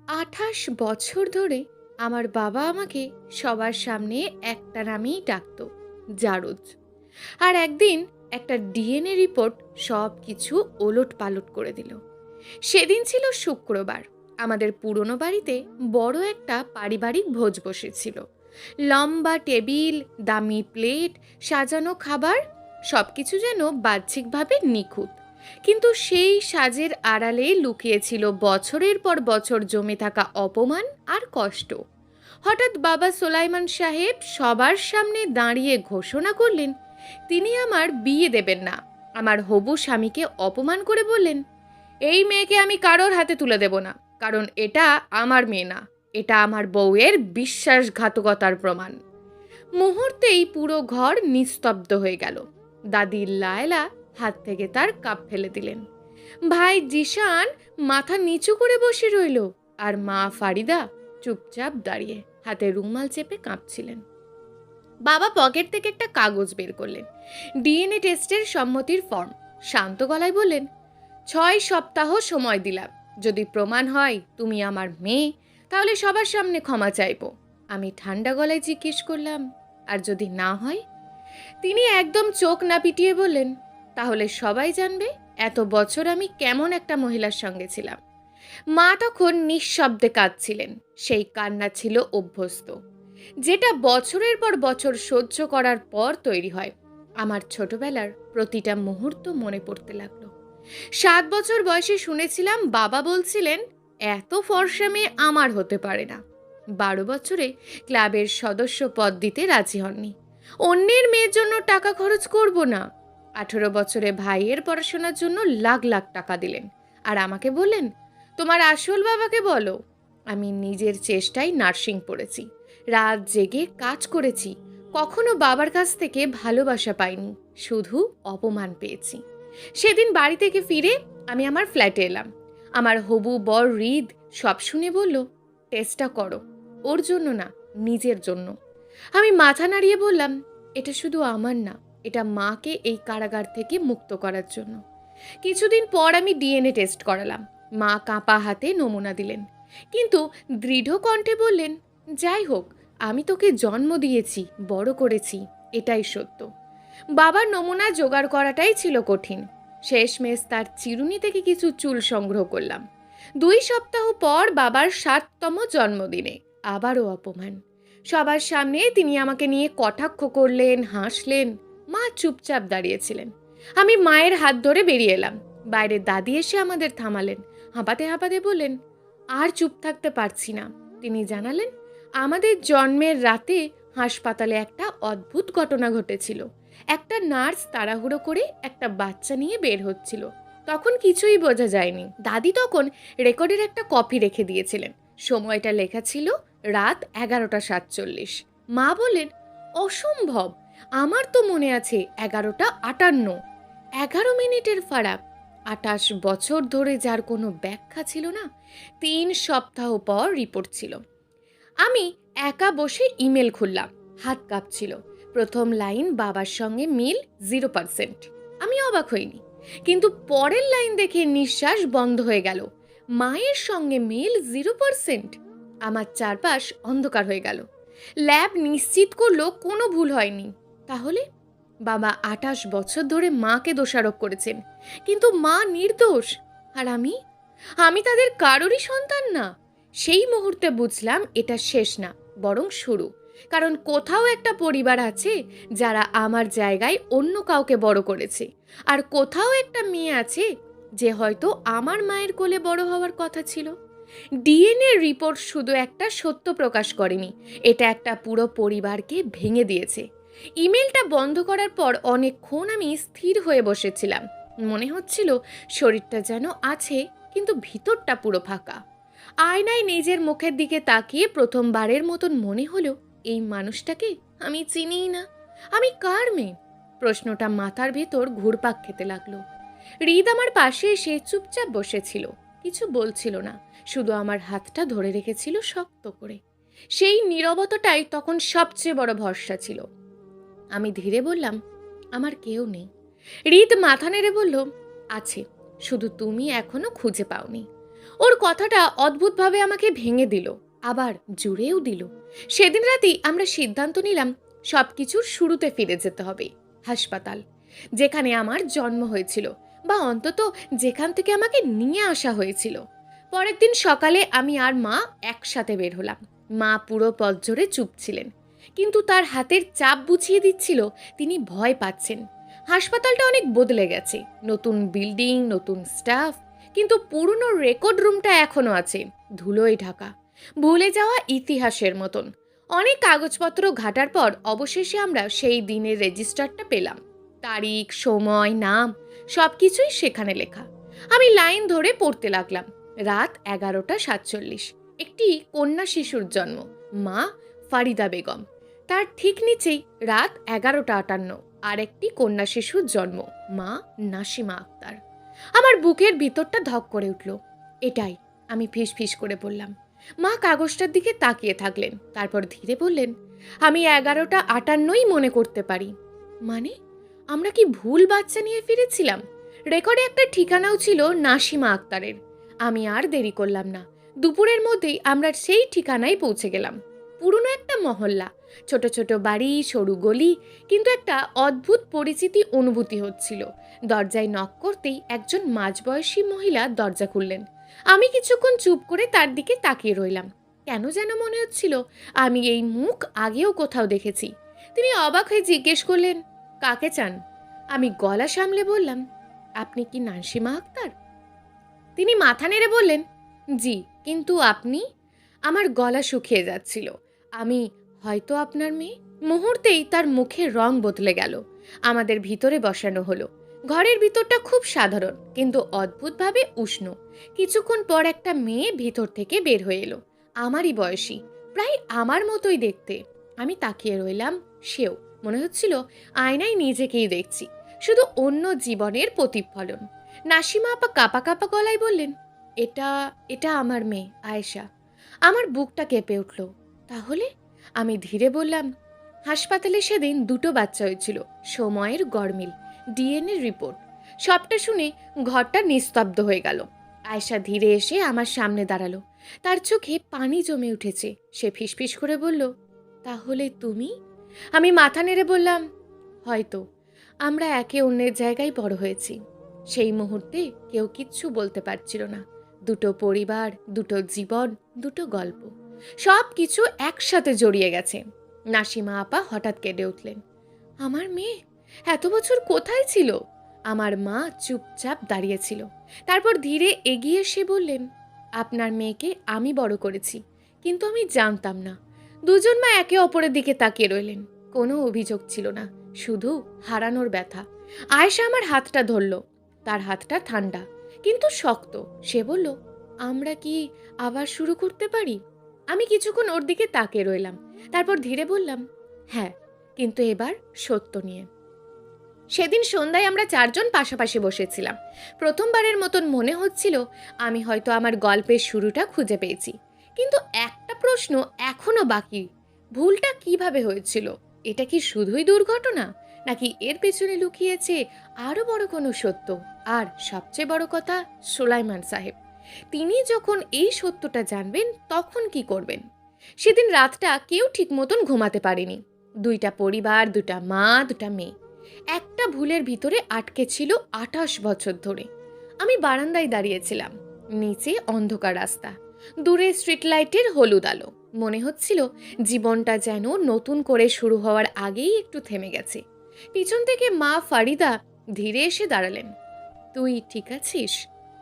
28 বছর ধরে আমার বাবা আমাকে সবার সামনে একটা নামেই ডাকতো, জারজ। আর একদিন একটা ডিএনএ রিপোর্ট সব কিছু ওলট পালট করে দিল। সেদিন ছিল শুক্রবার। আমাদের পুরনো বাড়িতে বড় একটা পারিবারিক ভোজ বসেছিল। লম্বা টেবিল, দামি প্লেট, সাজানো খাবার, সবকিছু যেন বাহ্যিকভাবে নিখুঁত। কিন্তু সেই সাজের আড়ালে লুকিয়েছিল বছরের পর বছর জমে থাকা অপমান আর কষ্ট। হঠাৎ বাবা সোলাইমান সাহেব সবার সামনে দাঁড়িয়ে ঘোষণা করলেন তিনি আমার বিয়ে দেবেন না। আমার হবু স্বামীকে অপমান করে বললেন, এই মেয়েকে আমি কারোর হাতে তুলে দেব না, কারণ এটা আমার মেয়ে না, এটা আমার বউয়ের বিশ্বাসঘাতকতার প্রমাণ। মুহূর্তেই পুরো ঘর নিস্তব্ধ হয়ে গেল। দাদি লায়লা হাত থেকে তার কাপ ফেলে দিলেন। ভাই জিশান মাথা নিচু করে বসে রইল, আর মা ফারিদা চুপচাপ দাঁড়িয়ে হাতে রুমাল চেপে কাঁপছিলেন। বাবা পকেট থেকে একটা কাগজ বের করলেন, ডিএনএ টেস্টের সম্মতির ফর্ম। শান্ত গলায় বললেন, 6 সপ্তাহ সময় দিলাম, যদি প্রমাণ হয় তুমি আমার মেয়ে, তাহলে সবার সামনে ক্ষমা চাইবো। আমি ঠান্ডা গলায় জিজ্ঞেস করলাম, আর যদি না হয়? তিনি একদম চোখ না পিটিয়ে বললেন, তাহলে সবাই জানবে এত বছর আমি কেমন একটা মহিলার সঙ্গে ছিলাম। মা তখন নিঃশব্দে কাঁদছিলেন। সেই কান্না ছিল অভ্যস্ত, যেটা বছরের পর বছর সহ্য করার পর তৈরি হয়। আমার ছোটবেলার প্রতিটা মুহূর্ত মনে পড়তে লাগলো। 7 বছর বয়সে শুনেছিলাম বাবা বলছিলেন, এত ফর্সা মেয়ে আমার হতে পারে না। 12 বছরে ক্লাবের সদস্য পদ দিতে রাজি হননি, অন্যের মেয়ের জন্য টাকা খরচ করব না। 18 বছরে ভাইয়ের পড়াশোনার জন্য লাখ লাখ টাকা দিলেন, আর আমাকে বললেন, তোমার আসল বাবাকে বলো। আমি নিজের চেষ্টায় নার্সিং পড়েছি, রাত জেগে কাজ করেছি, কখনো বাবার কাছ থেকে ভালোবাসা পাইনি, শুধু অপমান পেয়েছি। সেদিন বাড়ি থেকে ফিরে আমি আমার ফ্ল্যাটে এলাম। আমার হবু বর হৃদ সব শুনে বলল, টেস্টটা করো, ওর জন্য না, নিজের জন্য। আমি মাথা নাড়িয়ে বললাম, এটা শুধু আমার না, এটা মাকে এই কারাগার থেকে মুক্ত করার জন্য। কিছুদিন পর আমি ডিএনএ টেস্ট করালাম। মা কাঁপা হাতে নমুনা দিলেন, কিন্তু দৃঢ় কণ্ঠে বললেন, যাই হোক, আমি তোকে জন্ম দিয়েছি, বড় করেছি, এটাই সত্য। বাবার নমুনা জোগাড় করাটাই ছিল কঠিন। শেষমেশ তার চিরুনি থেকে কিছু চুল সংগ্রহ করলাম। 2 সপ্তাহ পর বাবার 7তম জন্মদিনে আবারও অপমান। সবার সামনে তিনি আমাকে নিয়ে কটাক্ষ করলেন, হাসলেন। মা চুপচাপ দাঁড়িয়েছিলেন। আমি মায়ের হাত ধরে বেরিয়ে এলাম। বাইরে দাদি এসে আমাদের থামালেন, হাঁপাতে হাঁপাতে বললেন, আর চুপ থাকতে পারছি না। তিনি জানালেন, আমাদের জন্মের রাতে হাসপাতালে একটা অদ্ভুত ঘটনা ঘটেছিল। একটা নার্স তাড়াহুড়ো করে একটা বাচ্চা নিয়ে বের হচ্ছিল, তখন কিছুই বোঝা যায়নি। দাদি তখন রেকর্ডের একটা কপি রেখে দিয়েছিলেন। সময়টা লেখা ছিল রাত 11:47। মা বললেন, অসম্ভব, আমার তো মনে আছে 11:58। 11 মিনিটের ফারাক। 28 বছর ধরে যার কোনো ব্যাখ্যা ছিল না। 3 সপ্তাহ পর রিপোর্ট ছিল। আমি একা বসে ইমেল খুললাম, হাত কাঁপছিল। প্রথম লাইন বাবার সঙ্গে মিল 0%। আমি অবাক হইনি, কিন্তু পরের লাইন দেখে নিঃশ্বাস বন্ধ হয়ে গেল। মায়ের সঙ্গে মিল 0%। আমার চারপাশ অন্ধকার হয়ে গেল। ল্যাব নিশ্চিত করলো কোনো ভুল হয়নি। তাহলে বাবা 28 বছর ধরে মাকে দোষারোপ করেছেন, কিন্তু মা নির্দোষ। আর আমি তাদের কারোরই সন্তান না। সেই মুহূর্তে বুঝলাম এটা শেষ না, বরং শুরু। কারণ কোথাও একটা পরিবার আছে যারা আমার জায়গায় অন্য কাউকে বড় করেছে, আর কোথাও একটা মেয়ে আছে যে হয়তো আমার মায়ের কোলে বড় হওয়ার কথা ছিল। ডিএনএ রিপোর্ট শুধু একটা সত্য প্রকাশ করেনি, এটা একটা পুরো পরিবারকে ভেঙে দিয়েছে। ইমেলটা বন্ধ করার পর অনেকক্ষণ আমি স্থির হয়ে বসেছিলাম। মনে হচ্ছিল শরীরটা যেন আছে, কিন্তু ভিতরটা পুরো ফাঁকা। আয়নায় নিজের মুখের দিকে তাকিয়ে প্রথমবারের মতন মনে হলো, এই মানুষটাকে আমি চিনিই না। আমি কার মেয়ে? প্রশ্নটা মাথার ভেতর ঘুরপাক খেতে লাগলো। হৃদ আমার পাশে এসে চুপচাপ বসেছিল, কিছু বলছিল না, শুধু আমার হাতটা ধরে রেখেছিল শক্ত করে। সেই নীরবতাটাই তখন সবচেয়ে বড় ভরসা ছিল। আমি ধীরে বললাম, আমার কেউ নেই। হৃদ মাথা নেড়ে বলল, আছে, শুধু তুমি এখনো খুঁজে পাওনি। ওর কথাটা অদ্ভুতভাবে আমাকে ভেঙে দিল, আবার জুড়েও দিল। সেদিন রাতেই আমরা সিদ্ধান্ত নিলাম সব কিছুর শুরুতে ফিরে যেতে হবে, হাসপাতাল, যেখানে আমার জন্ম হয়েছিল, বা অন্তত যেখান থেকে আমাকে নিয়ে আসা হয়েছিল। পরের দিন সকালে আমি আর মা একসাথে বের হলাম। মা পুরো পথ জুড়ে চুপ ছিলেন, কিন্তু তার হাতের চাপ বুঝিয়ে দিচ্ছিল তিনি ভয় পাচ্ছেন। হাসপাতালটা অনেক বদলে গেছে, নতুন বিল্ডিং, নতুন স্টাফ, কিন্তু পুরনো রেকর্ড রুমটা এখনো আছে, ধুলোয় ঢাকা, ভুলে যাওয়া ইতিহাসের মতন। অনেক কাগজপত্র ঘাটার পর অবশেষে আমরা সেই দিনের রেজিস্টারটা পেলাম। তারিখ, সময়, নাম সবকিছুই সেখানে লেখা। আমি লাইন ধরে পড়তে লাগলাম। রাত 11:47, একটি কন্যা শিশুর জন্ম, মা ফারিদা বেগম। তার ঠিক নিচেই রাত 11:58, আর একটি কন্যা শিশুর জন্ম, মা নাসিমা আক্তার। আমার বুকের ভিতরটা ধক করে উঠল। এটাই, আমি ফিস ফিস করে বললাম। মা কাগজটার দিকে তাকিয়ে থাকলেন, তারপর ধীরে বললেন, আমি 11:58ই মনে করতে পারি। মানে, আমরা কি ভুল বাচ্চা নিয়ে ফিরেছিলাম? রেকর্ডে একটা ঠিকানাও ছিল নাসিমা আক্তারের। আমি আর দেরি করলাম না, দুপুরের মধ্যেই আমরা সেই ঠিকানায় পৌঁছে গেলাম। পুরনো একটা মহল্লা, ছোট ছোট বাড়ি, সরু গলি, কিন্তু একটা অদ্ভুত পরিচিতি অনুভূতি হচ্ছিল। দরজায় নক করতেই একজন মাঝবয়সী মহিলা দরজা খুললেন। আমি কিছুক্ষণ চুপ করে তার দিকে তাকিয়ে রইলাম। কেন যেন মনে হচ্ছিল আমি এই মুখ আগেও কোথাও দেখেছি। তিনি অবাক হয়ে জিজ্ঞেস করলেন, কাকে চান? আমি গলা সামলে বললাম, আপনি কি নাসিমা আক্তার? তিনি মাথা নেড়ে বললেন, জি, কিন্তু আপনি? আমার গলা শুকিয়ে যাচ্ছিল। আমি হয়তো আপনার মেয়ে। মুহূর্তেই তার মুখের রং বদলে গেল। আমাদের ভিতরে বসানো হলো। ঘরের ভিতরটা খুব সাধারণ, কিন্তু অদ্ভুতভাবে উষ্ণ। কিছুক্ষণ পর একটা মেয়ে ভিতর থেকে বের হয়ে এলো, আমারই বয়সী, প্রায় আমার মতোই দেখতে। আমি তাকিয়ে রইলাম, সেও। মনে হচ্ছিল আয়নায় নিজেকেই দেখছি, শুধু অন্য জীবনের প্রতিফলন। নাসিমা আপা কাঁপা কাঁপা গলায় বললেন, এটা এটা আমার মেয়ে আয়েশা। আমার বুকটা কেঁপে উঠল। তাহলে? আমি ধীরে বললাম, হাসপাতালে সেদিন 2টো বাচ্চা হয়েছিল, সময়ের গরমিল, ডিএনএ রিপোর্ট। সবটা শুনে ঘরটা নিস্তব্ধ হয়ে গেল। আয়েশা ধীরে এসে আমার সামনে দাঁড়ালো। তার চোখে পানি জমে উঠেছে। সে ফিসফিস করে বলল, তাহলে তুমি? আমি মাথা নেড়ে বললাম, হয়তো। আমরা একে অন্যের জায়গায় বড় হয়েছি। সেই মুহূর্তে কেউ কিচ্ছু বলতে পারছিল না। 2টো পরিবার, 2টো জীবন, 2টো গল্প, সব কিছু একসাথে জড়িয়ে গেছে। নাসিমা আপা হঠাৎ কেঁদে উঠলেন, আমার মেয়ে এত বছর কোথায় ছিল? আমার মা চুপচাপ দাঁড়িয়েছিল। তারপর ধীরে এগিয়ে এসে বললেন, আপনার মেয়েকে আমি বড় করেছি, কিন্তু আমি জানতাম না। দুজন মা একে অপরের দিকে তাকিয়ে রইলেন। কোনো অভিযোগ ছিল না, শুধু হারানোর ব্যথা। আয়েশা আমার হাতটা ধরল। তার হাতটা ঠান্ডা কিন্তু শক্ত। সে বলল, আমরা কি আবার শুরু করতে পারি? আমি কিছুক্ষণ ওর দিকে তাকিয়ে রইলাম, তারপর ধীরে বললাম, হ্যাঁ, কিন্তু এবার সত্য নিয়ে। সেদিন সন্ধ্যায় আমরা 4জন পাশাপাশি বসেছিলাম। প্রথমবারের মতন মনে হচ্ছিল আমি হয়তো আমার গল্পের শুরুটা খুঁজে পেয়েছি, কিন্তু একটা প্রশ্ন এখনো বাকি, ভুলটা কিভাবে হয়েছিল? এটা কি শুধুই দুর্ঘটনা, নাকি এর পেছনে লুকিয়েছে আরো বড় কোনো সত্য? আর সবচেয়ে বড় কথা, সুলাইমান সাহেব, তিনি যখন এই সত্যটা জানবেন তখন কি করবেন? সেদিন রাতটা কেউ ঠিক মতন ঘুমাতে পারেনি। 2টা পরিবার, 2টা মা, 2টা মেয়ে, একটা ভুলের ভিতরে আটকে ছিল 28 বছর ধরে। আমি বারান্দায় দাঁড়িয়েছিলাম। নিচে অন্ধকার রাস্তা, দূরে স্ট্রিট লাইটের হলুদ আলো। মনে হচ্ছিল জীবনটা যেন নতুন করে শুরু হওয়ার আগেই একটু থেমে গেছে। পিছন থেকে মা ফারিদা ধীরে এসে দাঁড়ালেন। তুই ঠিক আছিস?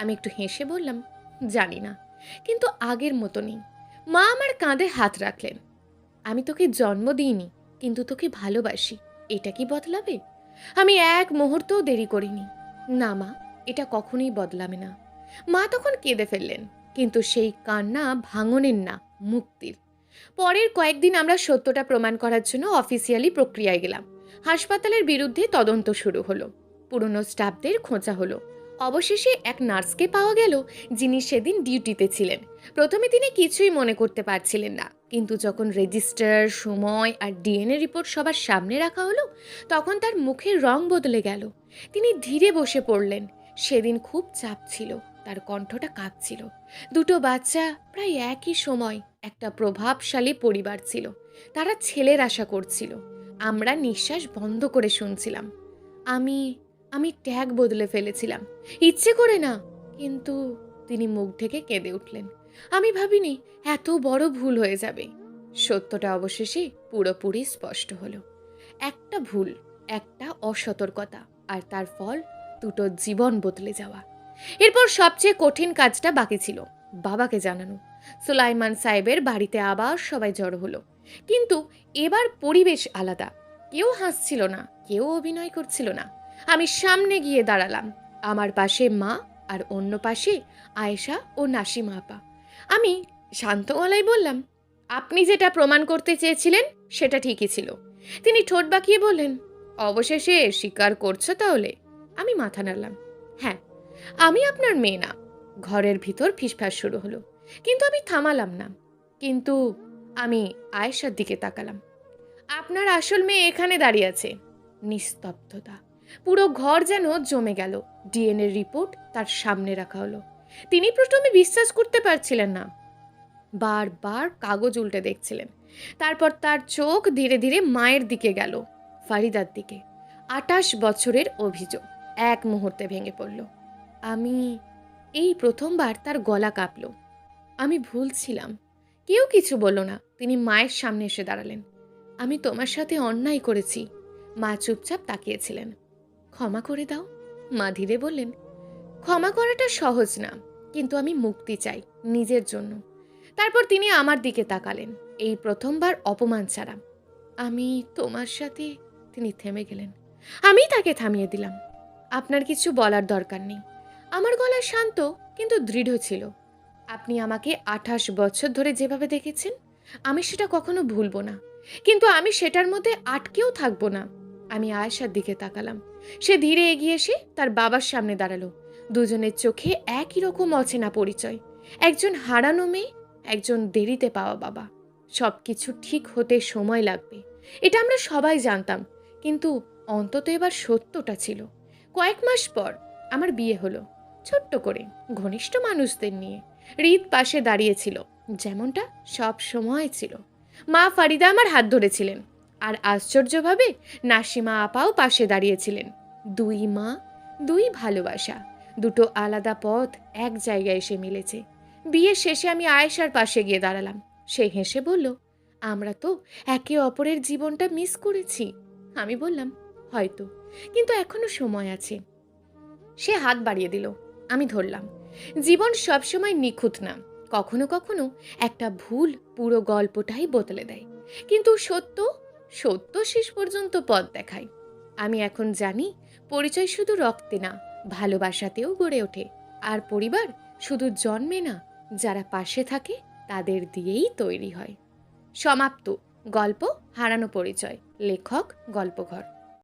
আমি একটু হেসে বললাম, জানি না, কিন্তু আগের মতো নেই। মা আমার কাঁধে হাত রাখলেন। আমি তোকে জন্ম দিইনি, কিন্তু তোকে ভালোবাসি, এটা কি বদলাবে? আমি এক মুহূর্তও দেরি করিনি। না মা, এটা কখনোই বদলাবে না। মা তখন কেঁদে ফেললেন, কিন্তু সেই কান্না ভাঙনের না, মুক্তির। পরের কয়েকদিন আমরা সত্যটা প্রমাণ করার জন্য অফিসিয়ালি প্রক্রিয়ায় গেলাম। হাসপাতালের বিরুদ্ধে তদন্ত শুরু হলো। পুরনো স্টাফদের খোঁজা হলো। অবশেষে এক নার্সকে পাওয়া গেল, যিনি সেদিন ডিউটিতে ছিলেন। প্রথমে তিনি কিছুই মনে করতে পারছিলেন না, কিন্তু যখন রেজিস্টার, সময় আর ডিএনএ রিপোর্ট সবার সামনে রাখা হলো, তখন তার মুখের রং বদলে গেল। তিনি ধীরে বসে পড়লেন। সেদিন খুব চাপ ছিল, তার কণ্ঠটা কাঁপছিল। দুটো বাচ্চা, প্রায় একই সময়। একটা প্রভাবশালী পরিবার ছিল, তারা ছেলের আশা করছিল। আমরা নিঃশ্বাস বন্ধ করে শুনছিলাম। আমি আমি ট্যাগ বদলে ফেলেছিলাম, ইচ্ছে করে না। কিন্তু তিনি মুখ ঢেকে কেঁদে উঠলেন। আমি ভাবিনি এত বড় ভুল হয়ে যাবে। সত্যটা অবশেষে পুরোপুরি স্পষ্ট হলো। একটা ভুল, একটা অসতর্কতা, আর তার ফল দুটো জীবন বদলে যাওয়া। এরপর সবচেয়ে কঠিন কাজটা বাকি ছিল, বাবাকে জানানো। সুলাইমান সাহেবের বাড়িতে আবার সবাই জড়ো হলো, কিন্তু এবার পরিবেশ আলাদা। কেউ হাসছিল না, কেউ অভিনয় করছিল না। আমি সামনে গিয়ে দাঁড়ালাম, আমার পাশে মা, আর অন্য পাশে আয়েশা ও নাসিমা আপা। আমি শান্ত গলায় বললাম, আপনি যেটা প্রমাণ করতে চেয়েছিলেন সেটা ঠিকই ছিল। তিনি ঠোঁট বাঁকিয়ে বললেন, অবশেষে স্বীকার করছো তাহলে? আমি মাথা নাড়লাম, হ্যাঁ, আমি আপনার মেয়ে না। ঘরের ভিতর ফিসফাস শুরু হলো, কিন্তু আমি থামালাম না। কিন্তু আমি আয়েশার দিকে তাকালাম। আপনার আসল মেয়ে এখানে দাঁড়িয়ে আছে। নিস্তব্ধতা, পুরো ঘর যেন জমে গেল। ডিএনএ রিপোর্ট তার সামনে রাখা হলো। তিনি প্রথমে বিশ্বাস করতে পারছিলেন না, বারবার কাগজ উল্টে দেখছিলেন। তারপর তার চোখ ধীরে ধীরে মায়ের দিকে গেল, ফারিদার দিকে। 28 বছরের অভিযোগ এক মুহূর্তে ভেঙে পড়ল। আমি এই প্রথমবার তার গলা কাঁপল। আমি ভুল ছিলাম। কেউ কিছু বলল না। তিনি মায়ের সামনে এসে দাঁড়ালেন। আমি তোমার সাথে অন্যায় করেছি। মা চুপচাপ তাকিয়েছিলেন। ক্ষমা করে দাও, মা ধীরে বললেন। ক্ষমা করাটা সহজ না, কিন্তু আমি মুক্তি চাই, নিজের জন্য। তারপর তিনি আমার দিকে তাকালেন, এই প্রথমবার অপমান ছাড়া। আমি তোমার সাথে। তিনি থেমে গেলেন। আমি তাকে থামিয়ে দিলাম। আপনার কিছু বলার দরকার নেই। আমার গলা শান্ত কিন্তু দৃঢ় ছিল। আপনি আমাকে 28 বছর ধরে যেভাবে দেখেছেন, আমি সেটা কখনো ভুলবো না। কিন্তু আমি সেটার মধ্যে আটকেও থাকবো না। আমি আয়েশার দিকে তাকালাম। সে ধীরে এগিয়ে এসে তার বাবার সামনে দাঁড়ালো। দুজনের চোখে একই রকম অচেনা পরিচয়। একজন হারানো মেয়ে, একজন দেরিতে পাওয়া বাবা। সব কিছু ঠিক হতে সময় লাগবে, এটা আমরা সবাই জানতাম। কিন্তু অন্তত এবার সত্যটা ছিল। কয়েক মাস পর আমার বিয়ে হলো, ছোট্ট করে, ঘনিষ্ঠ মানুষদের নিয়ে। হৃদ পাশে দাঁড়িয়েছিল, যেমনটা সব সময় ছিল। মা ফারিদা আমার হাত ধরেছিলেন, আর আশ্চর্যভাবে নাসিমা আপাও পাশে দাঁড়িয়েছিলেন। দুই মা, দুই ভালোবাসা, দুটো আলাদা পথ এক জায়গায় এসে মিলেছে। বিয়ের শেষে আমি আয়েশার পাশে গিয়ে দাঁড়ালাম। সে হেসে বলল, আমরা তো একে অপরের জীবনটা মিস করেছি। আমি বললাম, হয়তো, কিন্তু এখনো সময় আছে। সে হাত বাড়িয়ে দিল, আমি ধরলাম। জীবন সবসময় নিখুঁত না, কখনো কখনো একটা ভুল পুরো গল্পটাই বদলে দেয়। কিন্তু সত্য, সত্য শেষ পর্যন্ত পথ দেখায়। আমি এখন জানি, পরিচয় শুধু রক্তে না, ভালোবাসাতেও গড়ে ওঠে। আর পরিবার শুধু জন্মে না, যারা পাশে থাকে তাদের দিয়েই তৈরি হয়। সমাপ্ত। গল্প হারানো পরিচয়। লেখক গল্পঘর।